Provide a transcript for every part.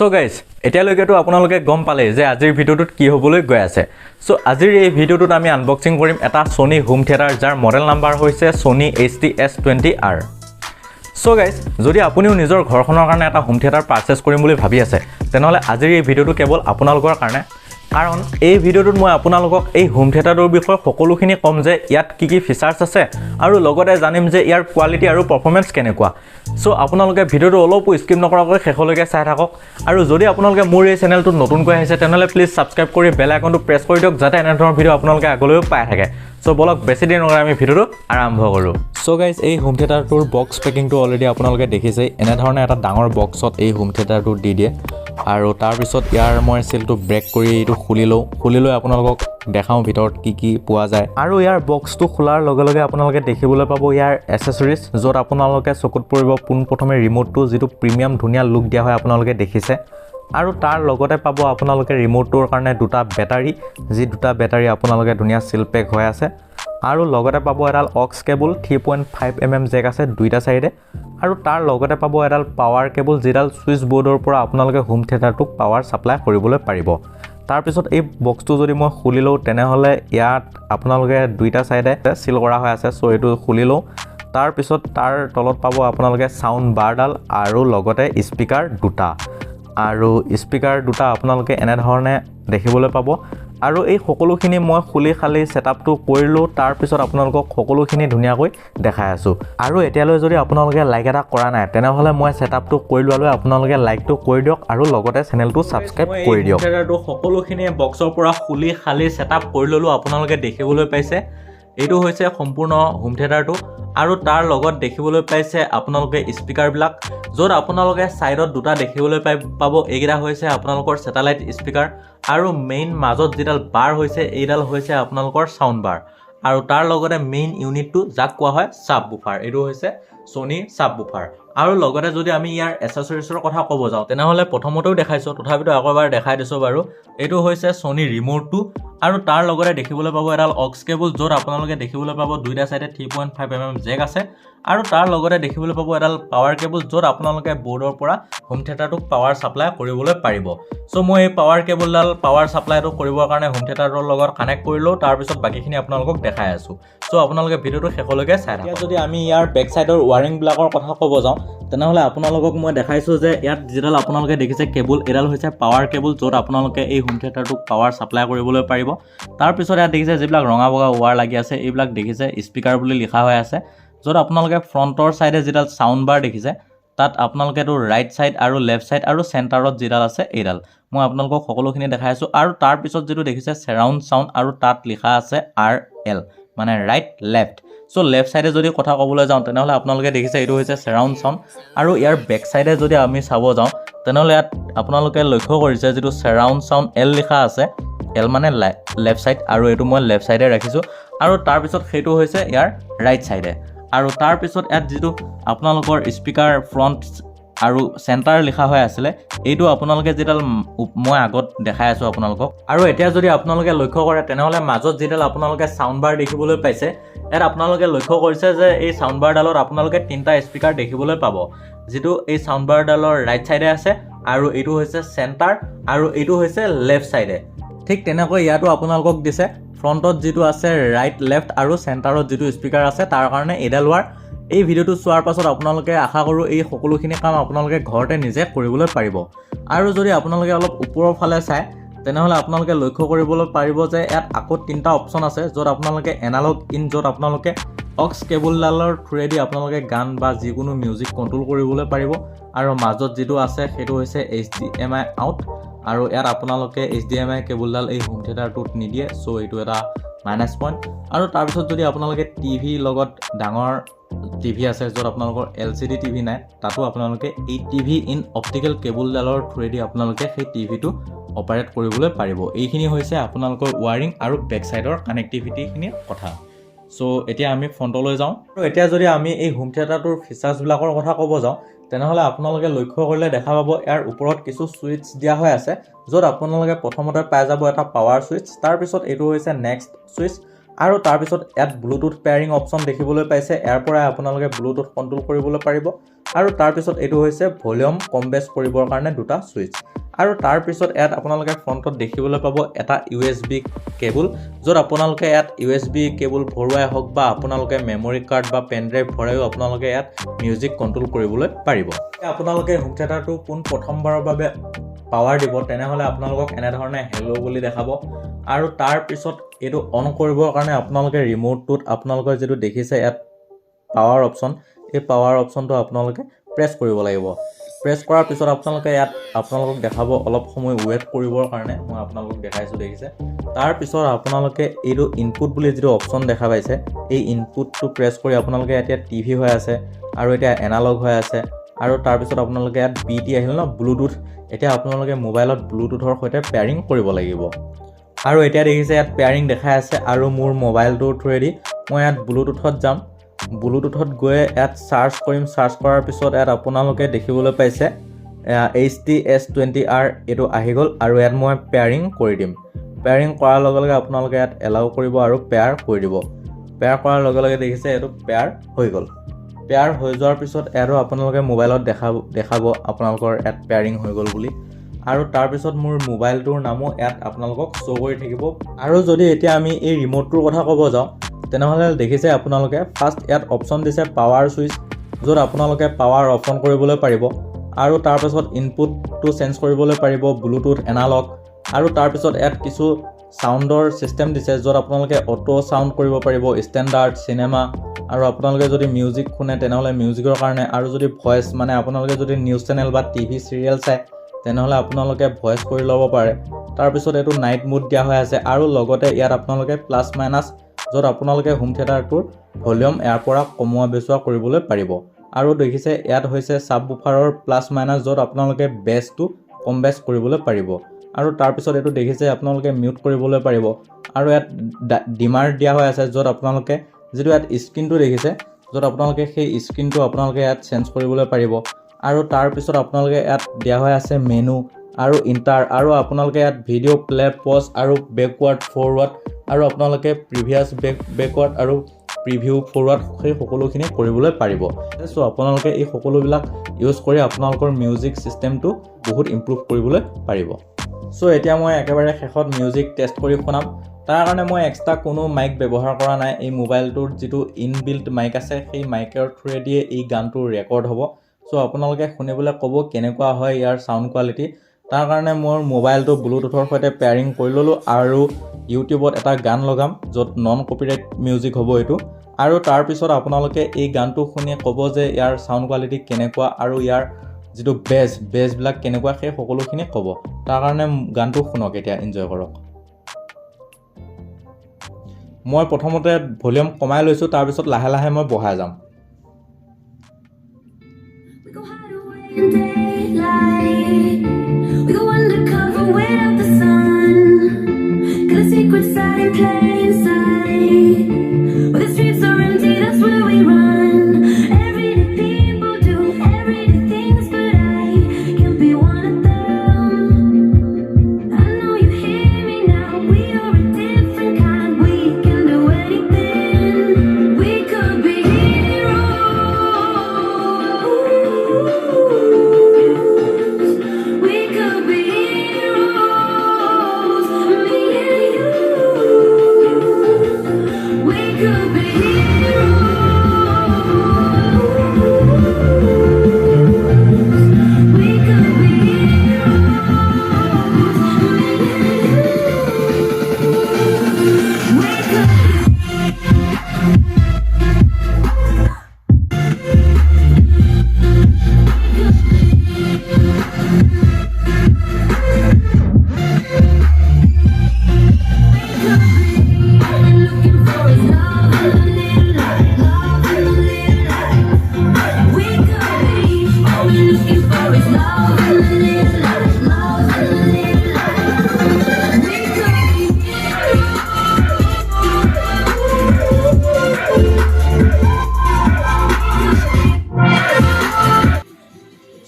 So guys এতিয়ালৈকেতো আপোনালোকে গম পালে যে আজিৰ ভিডিঅ'টোত কি হ'বলৈ গৈ আছে। সো আজিৰ এই ভিডিঅ'টোত আমি আনবক্সিং কৰিম এটা Sony হোম থিয়েটাৰ যাৰ মডেল নাম্বাৰ হৈছে Sony HT-S20R। সো গাইজ যদি আপুনিও নিজৰ ঘৰখনৰ কাৰণে এটা হোম থিয়েটাৰ পাৰচেজ কৰিম বুলি ভাবি আছে তেনেহ'লে আজিৰ এই ভিডিঅ'টো কেৱল আপোনালোকৰ কাৰণে, কাৰণ এই ভিডিঅ'টোত মই আপোনালোকক এই হোম থিয়েটাৰটোৰ বিষয়ে সকলোখিনি ক'ম যে ইয়াত কি কি ফিচাৰ্ছ আছে আৰু লগতে জানিম যে ইয়াৰ কোৱালিটি আৰু পাৰফৰ্মেন্স কেনেকুৱা। সো আপোনালোকে ভিডিঅ'টো অলপো স্কিপ নকৰাকৈ শেষলৈকে চাই থাকক, আৰু যদি আপোনালোকে মোৰ এই চেনেলটোত নতুনকৈ আহিছে তেনেহ'লে প্লিজ ছাবস্ক্ৰাইব কৰি বেল আইকনটো প্ৰেছ কৰি দিয়ক যাতে এনেধৰণৰ ভিডিঅ' আপোনালোকে আগলৈও পাই থাকে। সো বলক বেছি দেৰি নকৰি আমি ভিডিঅ'টো আৰম্ভ কৰোঁ। সো গাইজ এই হোম থিয়েটাৰটোৰ বক্স পেকিংটো অলৰেডি আপোনালোকে দেখিছেই, এনেধৰণে এটা ডাঙৰ বক্সত এই হোম থিয়েটাৰটো দি দিয়ে আৰু তাৰপিছত ইয়াৰ মই চিলটো ব্ৰেক কৰি এইটো খুলি লৈ আপোনালোকক দেখাওঁ ভিতৰত কি কি পোৱা যায়। আৰু ইয়াৰ বক্সটো খোলাৰ লগে লগে আপোনালোকে দেখিবলৈ পাব ইয়াৰ এচেছৰিজ, য'ত আপোনালোকে চকুত পৰিব পোনপ্ৰথমে ৰিম'টটো, যিটো প্ৰিমিয়াম ধুনীয়া লুক দিয়া হয় আপোনালোকে দেখিছে, আৰু তাৰ লগতে পাব আপোনালোকে ৰিম'টটোৰ কাৰণে দুটা বেটাৰী, যি দুটা বেটাৰী আপোনালোকে ধুনীয়া চিল পেক হৈ আছে, আৰু লগতে পাব এডাল অক্স কেবল 3.5 mm জেক আছে দুইটা চাইডে, আৰু তাৰ লগতে পাব এডাল পাৱাৰ কেবল যিডাল ছুইচ বৰ্ডৰ পৰা আপোনালোকে হোম থিয়েটাৰটোক পাৱাৰ ছাপ্লাই কৰিবলৈ পাৰিব। তাৰপিছত এই বক্সটো যদি মই খুলি লওঁ তেনেহ'লে ইয়াত আপোনালোকে দুইটা চাইডে চিল কৰা হৈ আছে। চ' এইটো খুলি লওঁ, তাৰপিছত তাৰ তলত পাব আপোনালোকে চাউণ্ড বাৰডাল আৰু লগতে স্পীকাৰ দুটা, আৰু স্পীকাৰ দুটা আপোনালোকে এনেধৰণে দেখিবলৈ পাব। আৰু এই সকলোখিনি মই খুলি খালি ছেটআপটো কৰিলোঁ, তাৰপিছত আপোনালোকক সকলোখিনি ধুনীয়াকৈ দেখাই আছোঁ। আৰু এতিয়ালৈ যদি আপোনালোকে লাইক এটা কৰা নাই তেনেহ'লে মই ছেটআপটো কৰি লোৱালৈ আপোনালোকে লাইকটো কৰি দিয়ক আৰু লগতে চেনেলটো ছাবস্ক্ৰাইব কৰি দিয়ক। থিয়েটাৰটো সকলোখিনি বক্সৰ পৰা খুলি খালি ছেটআপ কৰি ল'লোঁ, আপোনালোকে দেখিবলৈ পাইছে এইটো হৈছে সম্পূৰ্ণ হোম থিয়েটাৰটো, আৰু তাৰ লগত দেখিবলৈ পাইছে আপোনালোকে স্পীকাৰবিলাক, য'ত আপোনালোকে ছাইডত দুটা দেখিবলৈ পাব, এইকেইটা হৈছে আপোনালোকৰ ছেটেলাইট স্পীকাৰ, আৰু মেইন মাজত যিডাল বাৰ হৈছে এইডাল হৈছে আপোনালোকৰ চাউণ্ড বাৰ, আৰু তাৰ লগতে মেইন ইউনিটটো যাক কোৱা হয় ছাব বুফাৰ, এইটো হৈছে Sony ছাব বুফাৰ। আৰু লগতে যদি আমি ইয়াৰ এচেছৰিজৰ কথা ক'ব যাওঁ তেনেহ'লে প্ৰথমতেও দেখাইছোঁ, তথাপিতো আকৌ এবাৰ দেখাই দিছোঁ বাৰু। এইটো হৈছে Sony ৰিম'টটো, আৰু তাৰ লগতে দেখিবলৈ পাব এডাল অক্স কেবল, য'ত আপোনালোকে দেখিবলৈ পাব দুইটা চাইডে 3.5 mm জেক আছে, আৰু তাৰ লগতে দেখিবলৈ পাব এডাল পাৱাৰ কেবল, য'ত আপোনালোকে বৰ্ডৰ পৰা হোম থিয়েটাৰটোক পাৱাৰ ছাপ্লাই কৰিবলৈ পাৰিব। চ' মই এই পাৱাৰ কেবলডাল পাৱাৰ ছাপ্লাইটো কৰিবৰ কাৰণে হোম থিয়েটাৰটোৰ লগত কানেক্ট কৰি লওঁ, তাৰপিছত বাকীখিনি আপোনালোকক দেখাই আছোঁ। চ' আপোনালোকে ভিডিঅ'টো শেষলৈকে চাই থাকক। যদি আমি ইয়াৰ বেক চাইডৰ ৱাৰিংবিলাকৰ কথা ক'ব যাওঁ তেনেহ'লে আপোনালোকক মই দেখাইছোঁ যে ইয়াত যিডাল আপোনালোকে দেখিছে কেবল, এডাল হৈছে পাৱাৰ কেবল, য'ত আপোনালোকে এই হোম থিয়েটাৰটোক পাৱাৰ ছাপ্লাই কৰিবলৈ পাৰিব। তাৰপিছত ইয়াত দেখিছে যিবিলাক ৰঙা বগা ৱাৰ লাগি আছে এইবিলাক দেখিছে স্পীকাৰ বুলি লিখা হৈ আছে, য'ত আপোনালোকে ফ্ৰণ্টৰ ছাইডে যিডাল চাউণ্ড বাৰ দেখিছে তাত আপোনালোকে এইটো ৰাইট ছাইড আৰু লেফ্ট ছাইড আৰু চেণ্টাৰত যিডাল আছে এইডাল মই আপোনালোকক সকলোখিনি দেখাই আছোঁ। আৰু তাৰপিছত যিটো দেখিছে চেৰাউণ্ড চাউণ্ড, আৰু তাত লিখা আছে RL মানে ৰাইট লেফ্ট। চ' লেফ্ট ছাইডে যদি কথা ক'বলৈ যাওঁ তেনেহ'লে আপোনালোকে দেখিছে এইটো হৈছে চেৰাউণ্ড চাউণ্ড, আৰু ইয়াৰ বেক ছাইডে যদি আমি চাব যাওঁ তেনেহ'লে ইয়াত আপোনালোকে লক্ষ্য কৰিছে যিটো চেৰাউণ্ড চাউণ্ড L লিখা আছে, L মানে লেফ্ট ছাইড, আৰু এইটো মই লেফ্ট ছাইডে ৰাখিছোঁ, আৰু তাৰপিছত সেইটো হৈছে ইয়াৰ ৰাইট ছাইডে। আৰু তাৰপিছত ইয়াত যিটো আপোনালোকৰ স্পীকাৰ ফ্ৰণ্ট আৰু চেণ্টাৰ লিখা হৈ আছিলে এইটো আপোনালোকে যিডাল মই আগত দেখাই আছোঁ আপোনালোকক। আৰু এতিয়া যদি আপোনালোকে লক্ষ্য কৰে তেনেহ'লে মাজত যিডাল আপোনালোকে চাউণ্ড বাৰ দেখিবলৈ পাইছে, ইয়াত আপোনালোকে লক্ষ্য কৰিছে যে এই চাউণ্ড বাৰডালত আপোনালোকে তিনিটা স্পীকাৰ দেখিবলৈ পাব, যিটো এই চাউণ্ড বাৰডালৰ ৰাইট ছাইডে আছে, আৰু এইটো হৈছে চেণ্টাৰ, আৰু এইটো হৈছে লেফ্ট ছাইডে। ঠিক তেনেকৈ ইয়াতো আপোনালোকক দিছে ফ্ৰণ্টত যিটো আছে ৰাইট লেফ্ট, আৰু চেণ্টাৰত যিটো স্পীকাৰ আছে তাৰ কাৰণে এইডাল ৱাৰ। এই ভিডিঅ'টো চোৱাৰ পাছত আপোনালোকে আশা কৰোঁ এই সকলোখিনি কাম আপোনালোকে ঘৰতে নিজে কৰিবলৈ পাৰিব। আৰু যদি আপোনালোকে অলপ ওপৰৰ ফালে চায় তেনেহ'লে আপোনালোকে লক্ষ্য কৰিবলৈ পাৰিব যে ইয়াত আকৌ তিনিটা অপশ্যন আছে, য'ত আপোনালোকে এনালগ ইন, য'ত আপোনালোকে অক্স কেবলডালৰ থ্ৰুৱেদি আপোনালোকে গান বা যিকোনো মিউজিক কণ্ট্ৰল কৰিবলৈ পাৰিব, আৰু মাজত যিটো আছে সেইটো হৈছে HDMI আউট, আৰু ইয়াত আপোনালোকে HDMI কেবলডাল এই হোম থিয়েটাৰটোত নিদিয়ে, চ' এইটো এটা মাইনাছ পইণ্ট। আৰু তাৰপিছত যদি আপোনালোকে টিভি লগত ডাঙৰ টিভি আছে য'ত আপোনালোকৰ LCD টিভি নাই, তাতো আপোনালোকে এই টিভি ইন অপটিকেল কেবলডালৰ থ্ৰুৱেদি আপোনালোকে সেই টিভিটো অপাৰেট কৰিবলৈ পাৰিব। এইখিনি হৈছে আপোনালোকৰ ৱাৰিং আৰু বেক ছাইডৰ কানেক্টিভিটিখিনিৰ কথা। চ' এতিয়া আমি ফ্ৰণ্টলৈ যাওঁ, আৰু এতিয়া যদি আমি এই হোম থিয়েটাৰটোৰ ফিচাৰ্ছবিলাকৰ কথা ক'ব যাওঁ তেনেহ'লে আপোনালোকে লক্ষ্য কৰিলে দেখা পাব ইয়াৰ ওপৰত কিছু ছুইচ দিয়া হৈ আছে, য'ত আপোনালোকে প্ৰথমতে পাই যাব এটা পাৱাৰ ছুইচ, তাৰপিছত এইটো হৈছে নেক্সট ছুইচ, আৰু তাৰপিছত ইয়াত ব্লুটুথ পেয়াৰিং অপশ্যন দেখিবলৈ পাইছে, ইয়াৰ পৰাই আপোনালোকে ব্লুটুথ কণ্ট্ৰল কৰিবলৈ পাৰিব। আৰু তাৰপিছত এইটো হৈছে ভলিউম কম বেছ কৰিবৰ কাৰণে দুটা ছুইচ আৰু তাৰপিছত ইয়াত আপোনালোকে ফ্ৰণ্টত দেখিবলৈ পাব এটা USB কেবল য'ত আপোনালোকে ইয়াত USB কেবল ভৰোৱাই হওক বা আপোনালোকে মেমৰি কাৰ্ড বা পেন ড্ৰাইভ ভৰাইও আপোনালোকে ইয়াত মিউজিক কণ্ট্ৰল কৰিবলৈ পাৰিব আপোনালোকে হোম থিয়েটাৰটো পোন প্ৰথমবাৰৰ বাবে পাৱাৰ দিব তেনেহ'লে আপোনালোকক এনেধৰণে হেল্ল' বুলি দেখাব আৰু তাৰপিছত এইটো অন কৰিবৰ কাৰণে আপোনালোকে ৰিম'টটোত আপোনালোকৰ যিটো দেখিছে ইয়াত পাৱাৰ অপশ্যন এই পাৱাৰ অপশ্যনটো আপোনালোকে প্ৰেছ কৰিব লাগিব প্ৰেছ কৰাৰ পিছত আপোনালোকে ইয়াত আপোনালোকক দেখাব অলপ সময় ৱেইট কৰিবৰ কাৰণে মই আপোনালোকক দেখাইছোঁ দেখিছে তাৰপিছত আপোনালোকে এইটো ইনপুট বুলি যিটো অপশ্যন দেখা পাইছে এই ইনপুটটো প্ৰেছ কৰি আপোনালোকে এতিয়া টিভি হৈ আছে আৰু এতিয়া এনালগ হৈ আছে আৰু তাৰপিছত আপোনালোকে ইয়াত BT আহিল ন ব্লুটুথ এতিয়া আপোনালোকে মোবাইলত ব্লুটুথৰ সৈতে পেয়াৰিং কৰিব লাগিব আৰু এতিয়া দেখিছে ইয়াত পেয়াৰিং দেখাই আছে আৰু মোৰ মোবাইলটোৰ থ্ৰুৱেদি মই ইয়াত ব্লুটুথত যাম ব্লুটুথত গৈ ইয়াত চাৰ্চ কৰিম চাৰ্চ কৰাৰ পিছত ইয়াত আপোনালোকে দেখিবলৈ পাইছে HT-S20R এইটো আহি গ'ল আৰু ইয়াত মই পেয়াৰিং কৰি দিম পেয়াৰিং কৰাৰ লগে লগে আপোনালোকে ইয়াত এলাউ কৰিব আৰু পেয়াৰ কৰি দিব পেয়াৰ কৰাৰ লগে লগে দেখিছে এইটো পেয়াৰ হৈ গ'ল পেয়াৰ হৈ যোৱাৰ পিছত ইয়াতো আপোনালোকে মোবাইলত দেখাব আপোনালোকৰ ইয়াত পেয়াৰিং হৈ গ'ল বুলি আৰু তাৰপিছত মোৰ মোবাইলটোৰ নামো ইয়াত আপোনালোকক শ্ব' কৰি থাকিব আৰু যদি এতিয়া আমি এই ৰিম'টটোৰ কথা ক'ব যাওঁ তেনেহ'লে দেখিছে আপোনালোকে ফাৰ্ষ্ট ইয়াত অপশ্যন দিছে পাৱাৰ ছুইচ য'ত আপোনালোকে পাৱাৰ অফ অন কৰিবলৈ পাৰিব আৰু তাৰপিছত ইনপুটটো চেঞ্জ কৰিবলৈ পাৰিব ব্লুটুথ এনালগ আৰু তাৰপিছত ইয়াত কিছু সাউণ্ডৰ সিস্টেম দিছে য'ত আপোনালোকে অটো সাউণ্ড কৰিব পাৰিব ষ্টেণ্ডাৰ্ড চিনেমা আৰু আপোনালোকে যদি মিউজিক শুনে তেনেহ'লে মিউজিকৰ কাৰণে আৰু যদি ভয়েস মানে আপোনালোকে যদি নিউজ চেনেল বা টিভি সিৰিয়েল চাই তেনেহ'লে আপোনালোকে ভয়েস কৰি ল'ব পাৰে তাৰপিছত এইটো নাইট মুড দিয়া হৈ আছে আৰু লগতে ইয়াত আপোনালোকে প্লাছ মাইনাছ য'ত আপোনালোকে হোম থিয়েটাৰটোৰ ভলিউম ইয়াৰ পৰা কমোৱা বেছোৱা কৰিবলৈ পাৰিব আৰু দেখিছে ইয়াত হৈছে সাবউফাৰৰ প্লাছ মাইনাছ য'ত আপোনালোকে বেছটো কম বেছ কৰিবলৈ পাৰিব আৰু তাৰপিছত এইটো দেখিছে আপোনালোকে মিউট কৰিবলৈ পাৰিব আৰু ইয়াত ডিমাৰ দিয়া হৈ আছে য'ত আপোনালোকে যেটো ইয়াত স্ক্ৰিনটো দেখিছে য'ত আপোনালোকে সেই স্ক্ৰিনটো আপোনালোকে ইয়াত চেঞ্জ কৰিবলৈ পাৰিব আৰু তাৰপিছত আপোনালোকে ইয়াত দিয়া হৈ আছে মেনু আৰু ইণ্টাৰ আৰু আপোনালোকে ইয়াত ভিডিঅ' প্লে পজ আৰু বেকৱাৰ্ড ফৰৱাৰ্ড আৰু আপোনালোকে প্ৰিভিয়াছ বেকৱাৰ্ড আৰু প্ৰিভিউ ফৰৱাৰ্ড সেই সকলোখিনি কৰিবলৈ পাৰিব সো আপোনালোকে এই সকলোবিলাক ইউজ কৰি আপোনালোকৰ মিউজিক সিস্টেমটো বহুত ইমপ্ৰুভ কৰিবলৈ পাৰিব সো এতিয়া মই একেবাৰে শেষত মিউজিক টেষ্ট কৰি শুনাম তাৰ কাৰণে মই এক্সট্ৰা কোনো মাইক ব্যৱহাৰ কৰা নাই এই মোবাইলটোৰ যিটো ইনবিল্ট মাইক আছে সেই মাইকৰ থ্ৰুৱেদি এই গানটো ৰেকৰ্ড হ'ব সো আপোনালোকে শুনিবলৈ ক'ব কেনেকুৱা হয় ইয়াৰ সাউণ্ড কোৱালিটি তাৰ কাৰণে মোৰ মোবাইলটো ব্লুটুথৰ সৈতে পেয়াৰিং কৰি ল'লো আৰু ইউটিউবত এটা গান লগাম য'ত নন কপিৰাইট মিউজিক হ'ব এইটো আৰু তাৰপিছত আপোনালোকে এই গানটো শুনি ক'ব যে ইয়াৰ সাউণ্ড কোৱালিটি কেনেকুৱা আৰু ইয়াৰ যিটো বেছবিলাক কেনেকুৱা সেই সকলোখিনি ক'ব তাৰ কাৰণে গানটো শুনক এতিয়া এনজয় কৰক মই প্ৰথমতে ভলিউম কমাই লৈছোঁ তাৰপিছত লাহে লাহে মই বঢ়াই যাম We go undercover without the sun. Got a secret side in plain sight. Where the streets are empty, that's where we run. Everyday people do everyday things, but I can't be one of them. I know you hear me now. We are a different kind. We can do anything. We could be heroes. We could be heroes, me and you. We could be heroes. We could be heroes, me and you.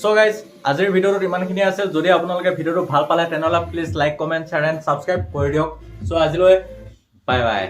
So guys, আজিৰ ভিডিওটো ইমানখিনি আছিল যদি আপোনালোকে ভিডিওটো ভাল পালে তেনেহলে please like comment share and subscribe কৰি দিয়ক সো আজিলৈ বাই বাই